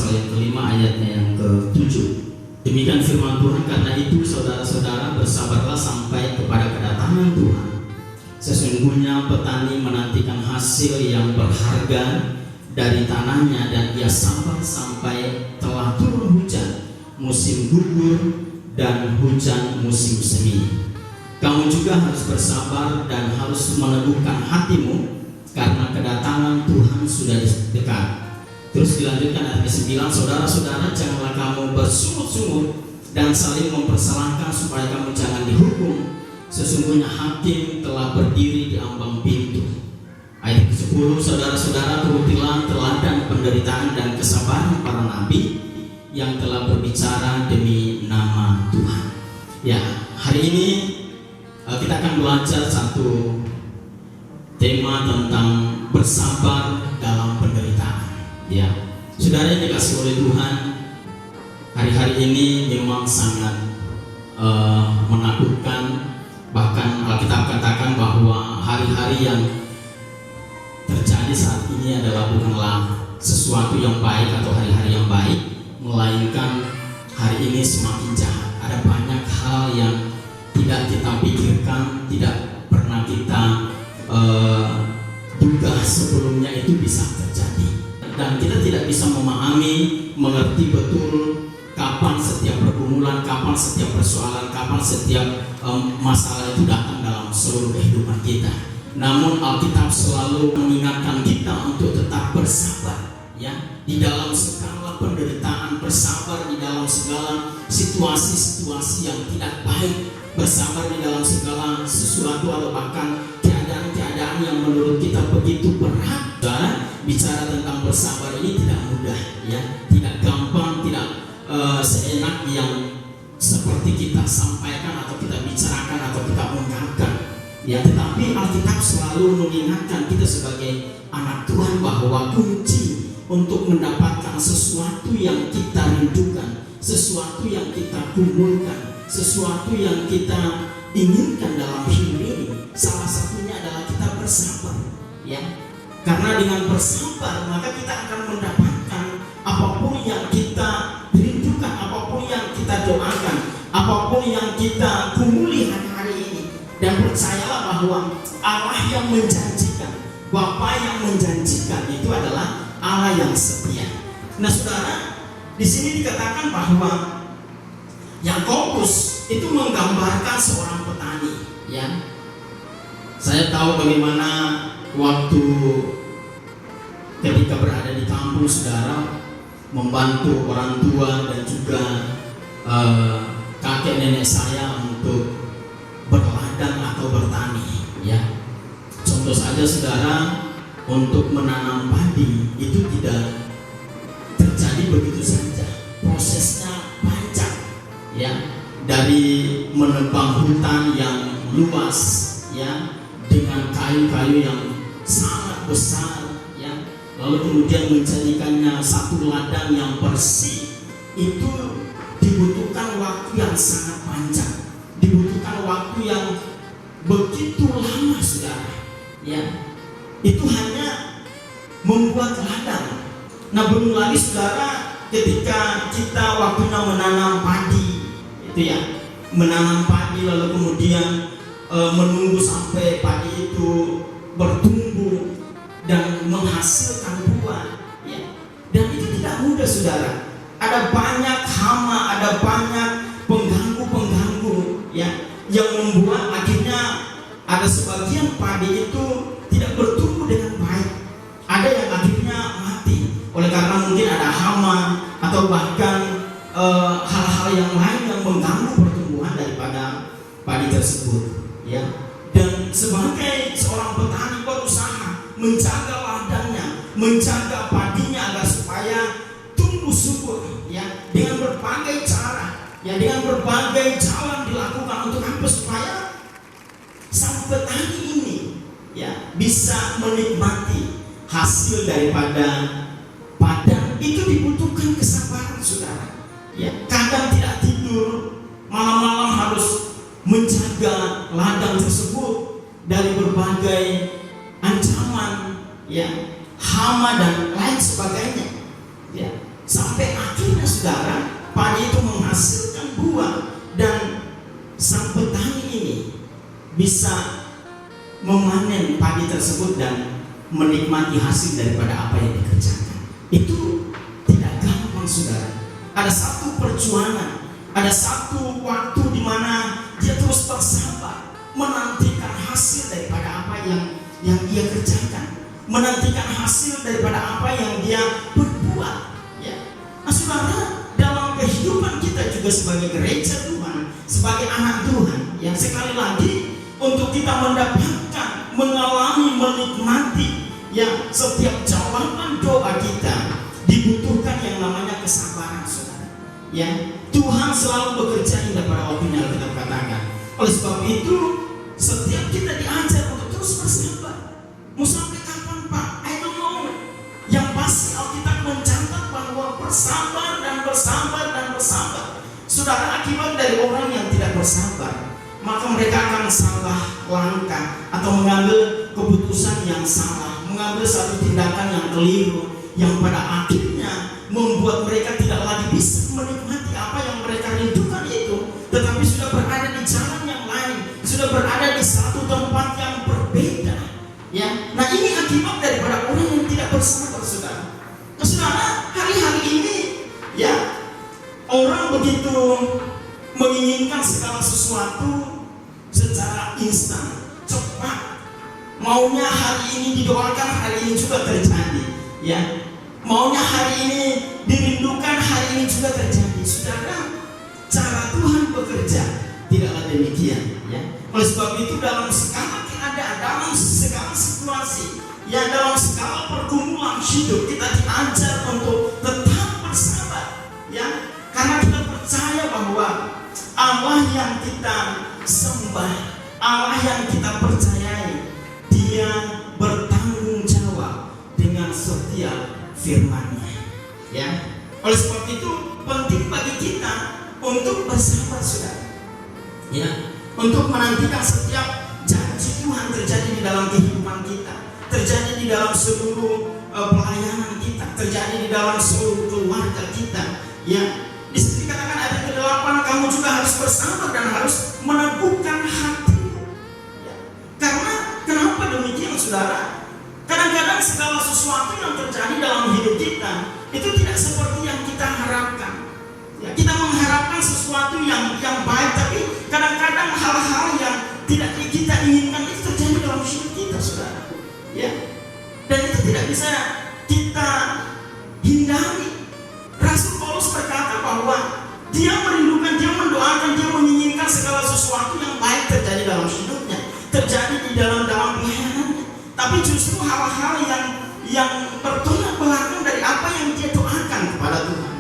pasal yang kelima ayatnya yang ke-7. Demikian firman Tuhan, karena itu saudara-saudara bersabarlah sampai kepada kedatangan Tuhan. Sesungguhnya petani menantikan hasil yang berharga dari tanahnya, dan ia sabar sampai telah turun hujan musim gugur dan hujan musim semi. Kamu juga harus bersabar dan harus meneguhkan hatimu, karena kedatangan Tuhan sudah dekat. Terus dilanjutkan ayat 9, saudara-saudara, janganlah kamu bersungut-sungut dan saling mempersalahkan, supaya kamu jangan dihukum. Sesungguhnya hakim telah berdiri di ambang pintu. Ayat 10, saudara-saudara, turutilah teladan penderitaan dan kesabaran para nabi yang telah berbicara demi nama Tuhan. Ya, hari ini kita akan belajar satu tema tentang bersabar dalam penderitaan. Ya, saudara yang dikasihi oleh Tuhan, hari-hari ini memang sangat menakutkan. Bahkan Alkitab katakan bahwa hari-hari yang terjadi saat ini adalah bukanlah sesuatu yang baik atau hari-hari yang baik, melainkan hari ini semakin jahat. Ada banyak hal yang tidak kita pikirkan, tidak pernah kita duga sebelumnya itu bisa terjadi, dan kita tidak bisa memahami, mengerti betul kapan setiap pergumulan, kapan setiap persoalan, kapan setiap masalah itu datang dalam seluruh kehidupan kita. Namun Alkitab selalu mengingatkan kita untuk tetap bersabar, ya, di dalam segala penderitaan, bersabar di dalam segala situasi-situasi yang tidak baik, bersabar di dalam segala sesuatu atau bahkan keadaan-keadaan yang menurut kita begitu berat. Saudara, bicara tentang bersabar ini tidak mudah, ya, tidak gampang, tidak seenak yang seperti kita sampaikan atau kita bicarakan atau kita ungkapkan, ya. Tetapi Alkitab selalu mengingatkan kita sebagai anak Tuhan bahwa kunci untuk mendapatkan sesuatu yang kita rindukan, sesuatu yang kita kumpulkan, sesuatu yang kita inginkan dalam hidup ini, salah satunya adalah kita bersabar, ya. Karena dengan bersabar maka kita akan mendapatkan apapun yang kita rindukan, apapun yang kita doakan, apapun yang kita kumuli hari-hari ini. Dan percayalah bahwa Allah yang menjanjikan, Bapa yang menjanjikan itu adalah Allah yang setia. Nah, saudara, di sini dikatakan bahwa Yakobus itu menggambarkan seorang petani, ya. Saya tahu bagaimana waktu ketika berada di kampung, saudara, membantu orang tua dan juga kakek nenek saya untuk berladang atau bertani, ya. Contoh saja, saudara, untuk menanam padi itu tidak terjadi begitu saja, prosesnya panjang, ya. Dari menebang hutan yang luas, ya, dengan kayu-kayu yang sangat besar, ya, lalu kemudian menjadikannya satu ladang yang bersih, itu dibutuhkan waktu yang sangat panjang, dibutuhkan waktu yang begitu lama, saudara, ya. Itu hanya membuat ladang. Nah, belum lagi, saudara, ketika kita waktunya menanam padi, itu ya, menanam padi lalu kemudian menunggu sampai padi itu bertumbuh dan menghasilkan buah, ya. Dan itu tidak mudah, saudara. Ada banyak hama, ada banyak pengganggu, ya, yang membuat akhirnya ada sebagian padi itu tidak bertumbuh dengan baik. Ada yang akhirnya mati oleh karena mungkin ada hama atau bahkan hal-hal yang lain yang mengganggu pertumbuhan daripada padi tersebut, ya. Dan sebagai seorang petani berusaha menjaga ladangnya, menjaga padinya agar supaya tumbuh subur, ya, dengan berbagai cara, ya, dengan berbagai jalan dilakukan untuk apa? Supaya sang petani ini, ya, bisa menikmati hasil daripada padang. Itu dibutuhkan kesabaran, saudara, ya. Kadang tidak tidur, malam-malam harus menjaga ladang tersebut dari berbagai ancaman, ya, hama dan lain sebagainya, ya. Sampai sampai akhirnya saudara, padi itu menghasilkan buah dan sang petani ini bisa memanen padi tersebut dan menikmati hasil daripada apa yang dikerjakan. Itu tidak gampang saudara. Ada satu perjuangan, ada satu waktu di mana dia terus bersabar menantikan hasil daripada apa yang dia kerjakan, menantikan hasil daripada apa yang dia berbuat. Ya. Nah saudara, dalam kehidupan kita juga sebagai gereja Tuhan, sebagai anak Tuhan, yang sekali lagi untuk kita mendapatkan, mengalami, menikmati yang setiap jawaban doa kita dibutuhkan yang namanya kesabaran saudara. Ya, Tuhan selalu bekerja indah pada waktunya, kita katakan. Oleh sebab itu, setiap kita diajar untuk terus bersabar. Mau sampai kapan Pak? I don't know. Yang pasti Alkitab mencatat bahwa bersabar dan bersabar dan bersabar. Saudara, akibat dari orang yang tidak bersabar, maka mereka akan salah langkah atau mengambil keputusan yang salah, mengambil satu tindakan yang keliru, yang pada akhirnya membuat mereka tidak lagi bisa menikmati apa yang mereka rindukan itu, tetapi sudah berada di jalan yang lain, sudah berada di satu tempat yang berbeda. Ya, nah ini akibat daripada orang yang tidak bersabar, saudara. Nah, saudara, hari-hari ini, ya, orang begitu menginginkan segala sesuatu secara instan, cepat. Maunya hari ini didoakan, hari ini juga terjadi. Ya, maunya hari ini dirindukan, hari ini juga terjadi. Saudara, cara Tuhan bekerja tidaklah demikian. Ya, oleh sebab itu dalam segala keadaan, dalam segala situasi, ya dalam segala pergumulan hidup, kita diajar untuk tetap bersabar. Ya, karena kita percaya bahwa Allah yang kita sembah, Allah yang kita percayai, Dia bertanggung jawab dengan setiap firman-Nya. Ya, oleh sebab itu penting bagi kita untuk bersabar, saudara. Ya, untuk menantikan setiap janji Tuhan terjadi di dalam kehidupan kita, terjadi di dalam seluruh pelayanan kita, terjadi di dalam seluruh keluarga kita. Ya, di sini dikatakan ayat ke-8, kamu juga harus bersabar dan harus meneguhkan hatimu. Ya. Karena kenapa demikian, saudara? Kadang-kadang segala sesuatu yang terjadi dalam hidup kita itu tidak seperti yang kita harapkan. Ya, kita mengharapkan sesuatu yang baik, tapi kadang-kadang hal-hal yang tidak kita inginkan itu terjadi dalam hidup kita, saudara. Ya, dan itu tidak bisa kita hindari. Rasul Paulus berkata bahwa dia merindukan, dia mendoakan, dia menginginkan segala sesuatu yang baik terjadi dalam hidupnya, terjadi di dalam pelayanannya. Tapi justru hal-hal yang bertolak belakang dari apa yang dia doakan kepada Tuhan.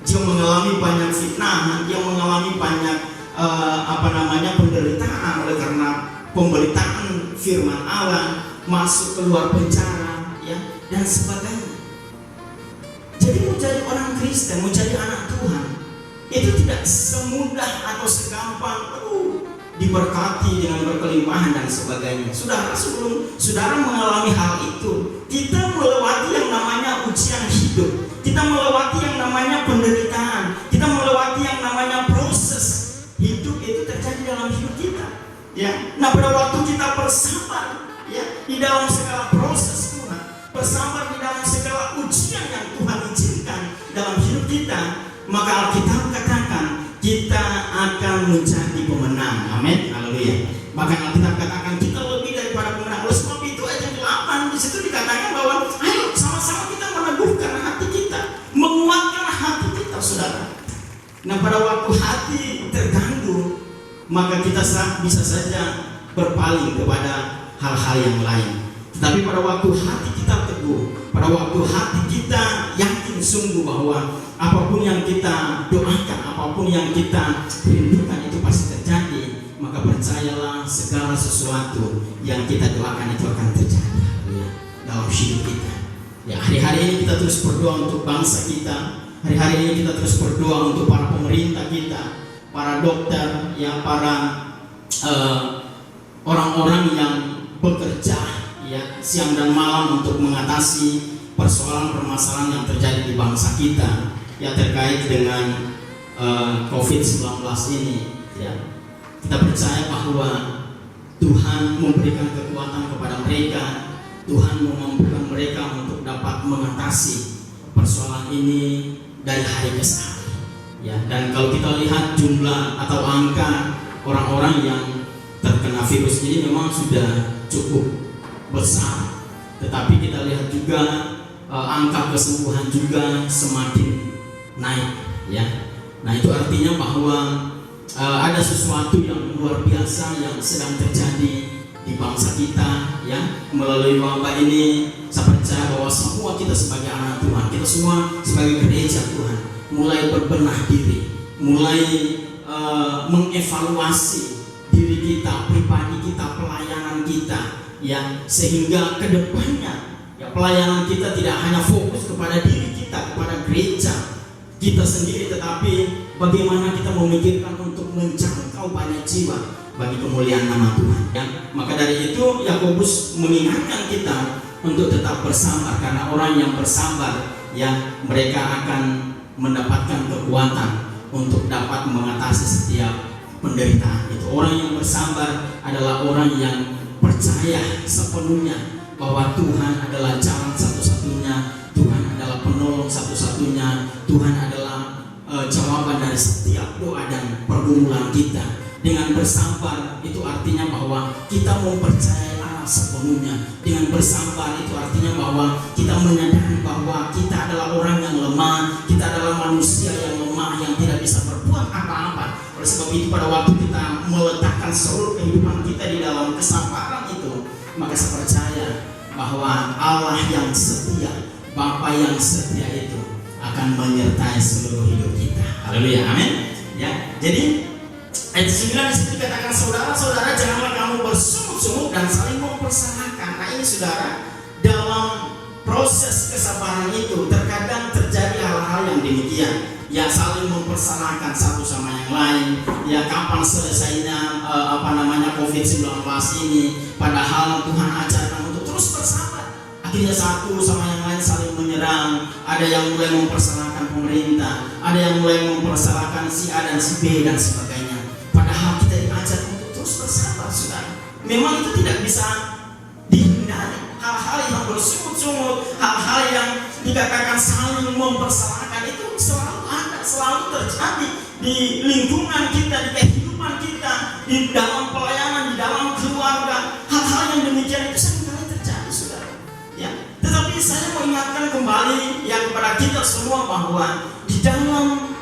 Dia mengalami banyak fitnah, dia mengalami banyak penderitaan oleh karena pemberitaan firman Allah, masuk keluar penjara, ya, dan sebagainya. Jadi menjadi orang Kristen, menjadi anak Tuhan, itu tidak semudah atau segampang diberkati dengan berkelimpahan dan sebagainya. Saudara, sebelum saudara mengalami hal itu, kita melewati yang namanya ujian hidup, kita melewati yang namanya penderitaan, kita melewati yang namanya proses hidup itu terjadi dalam hidup kita. Ya, nah pada waktu kita bersabar, ya, di dalam segala proses Tuhan, bersabar di dalam segala ujian yang Tuhan izinkan dalam hidup kita, maka Alkitab katakan kita akan menjadi pemenang. Amin, haleluya. Bahkan Alkitab katakan kita lebih daripada pemenang. Oleh sebab itu ayat 8 di situ dikatakan bahwa ayo sama-sama kita meneguhkan hati kita, menguatkan hati kita, saudara. Nah pada waktu hati terganggu, maka kita bisa saja berpaling kepada hal-hal yang lain. Tetapi pada waktu hati kita teguh, pada waktu hati kita yakin sungguh bahwa apapun yang kita doakan, apapun yang kita rindukan itu pasti terjadi, maka percayalah segala sesuatu yang kita doakan itu akan terjadi, ya, dalam hidup kita. Ya, hari-hari ini kita terus berdoa untuk bangsa kita. Hari-hari ini kita terus berdoa untuk para pemerintah kita, para dokter, ya, para orang-orang yang bekerja, ya, siang dan malam untuk mengatasi persoalan permasalahan yang terjadi di bangsa kita yang terkait dengan COVID-19 ini, ya, kita percaya bahwa Tuhan memberikan kekuatan kepada mereka, Tuhan memampukan mereka untuk dapat mengatasi persoalan ini dari hari ke hari. Ya, dan kalau kita lihat jumlah atau angka orang-orang yang terkena virus ini memang sudah cukup besar, tetapi kita lihat juga angka kesembuhan juga semakin naik, ya. Nah, itu artinya bahwa ada sesuatu yang luar biasa yang sedang terjadi di bangsa kita, ya. Melalui wabah ini, saya percaya bahwa semua kita sebagai anak Tuhan, kita semua sebagai gereja Tuhan, mulai berbenah diri, mulai mengevaluasi diri kita, pribadi kita, pelayanan kita, ya, sehingga kedepannya, ya, pelayanan kita tidak hanya fokus kepada diri kita, kepada gereja kita sendiri, tetapi bagaimana kita memikirkan untuk menjangkau banyak jiwa bagi kemuliaan nama Tuhan, ya. Maka dari itu Yakobus mengingatkan kita untuk tetap bersabar, karena orang yang bersabar, ya, mereka akan mendapatkan kekuatan untuk dapat mengatasi setiap penderitaan itu. Orang yang bersabar adalah orang yang percaya sepenuhnya bahwa Tuhan adalah jalan satu-satunya, Tuhan adalah penolong satu-satunya, Tuhan adalah jawaban dari setiap doa dan pergumulan kita. Dengan bersabar itu artinya bahwa kita mempercayai Allah sepenuhnya. Dengan bersabar itu artinya bahwa kita menyadari bahwa kita adalah orang yang lemah, kita adalah manusia yang lemah yang tidak bisa berbuat apa-apa. Oleh sebab itu pada waktu kita meletakkan seluruh kehidupan kita di dalam kesabaran itu, maka saya percaya bahwa Allah yang setia, Bapa yang setia itu akan menyertai seluruh hidup kita. Haleluya, amin. Ya, jadi ayat 9 disitu dikatakan, saudara-saudara, janganlah kamu bersungut-sungut dan saling mempersalahkan. Nah, ini saudara, dalam proses kesabaran itu terkadang terjadi hal-hal yang demikian, ya, saling mempersalahkan satu sama yang lain, ya, kapan selesainya COVID-19 ini, padahal Tuhan ajarkan untuk terus bersabar. Akhirnya satu sama yang lain saling menyerang, ada yang mulai mempersalahkan pemerintah, ada yang mulai mempersalahkan si A dan si B dan sebagainya. Padahal kita diajar untuk terus bersabar, saudara. Memang itu tidak bisa dihindari. Hal-hal yang bersungut-sungut, hal-hal yang dikatakan saling mempersalahkan itu selalu ada, selalu terjadi di lingkungan kita, di kehidupan kita, di dalam pelayanan, di dalam keluarga. Hal-hal yang demikian itu seringkali terjadi, saudara. Ya, tetapi saya mau ingatkan kembali ya kepada kita semua bahwa di dalam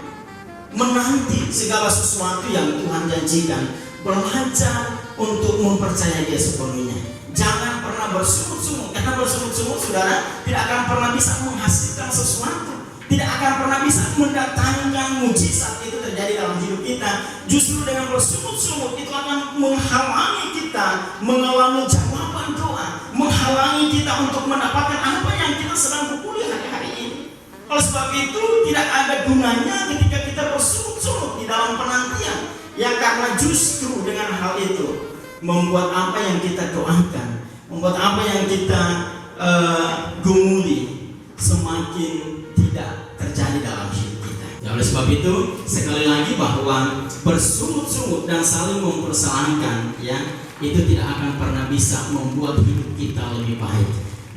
menanti segala sesuatu yang Tuhan janjikan, belajar untuk mempercayai Dia sepenuhnya. Jangan pernah bersungut-sungut, karena bersungut-sungut, saudara, tidak akan pernah bisa menghasilkan sesuatu, tidak akan pernah bisa mendatangkan mujizat itu terjadi dalam hidup kita. Justru dengan bersungut-sungut itu akan menghalangi kita mengalami jawaban doa, menghalangi kita untuk mendapatkan apa yang kita sedang pupuli hari-hari ini. Oleh sebab itu tidak ada gunanya ketika kita bersungut-sungut di dalam penantian, ya, karena justru dengan hal itu membuat apa yang kita doakan, membuat apa yang kita gumuli semakin tidak terjadi dalam hidup kita. Ya, oleh sebab itu sekali lagi bahwa bersungut-sungut dan saling mempersalahkan, ya, itu tidak akan pernah bisa membuat hidup kita lebih baik.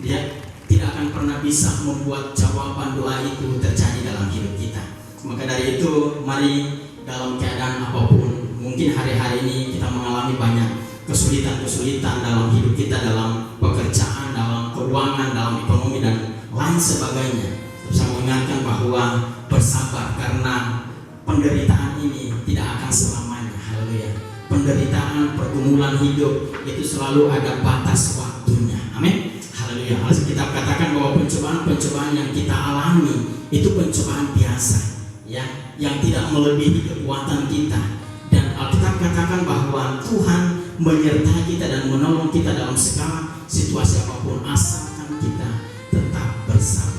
Dia tidak akan pernah bisa membuat jawaban doa itu terjadi dalam hidup kita. Maka dari itu, mari dalam keadaan apapun, mungkin hari-hari ini kita mengalami banyak kesulitan-kesulitan dalam hidup kita, dalam pekerjaan, dalam keuangan, dalam ekonomi dan lain sebagainya. Saya mengingatkan bahwa bersabar, karena penderitaan ini tidak akan selamanya. Haleluya. Penderitaan, pergumulan hidup itu selalu ada batas waktunya. Amin. Haleluya. Alkitab katakan bahwa pencobaan-pencobaan yang kita alami itu pencobaan biasa, ya, yang tidak melebihi kekuatan kita. Dan Alkitab katakan bahwa Tuhan menyertai kita dan menolong kita dalam segala situasi apapun, asalkan kita tetap bersabar.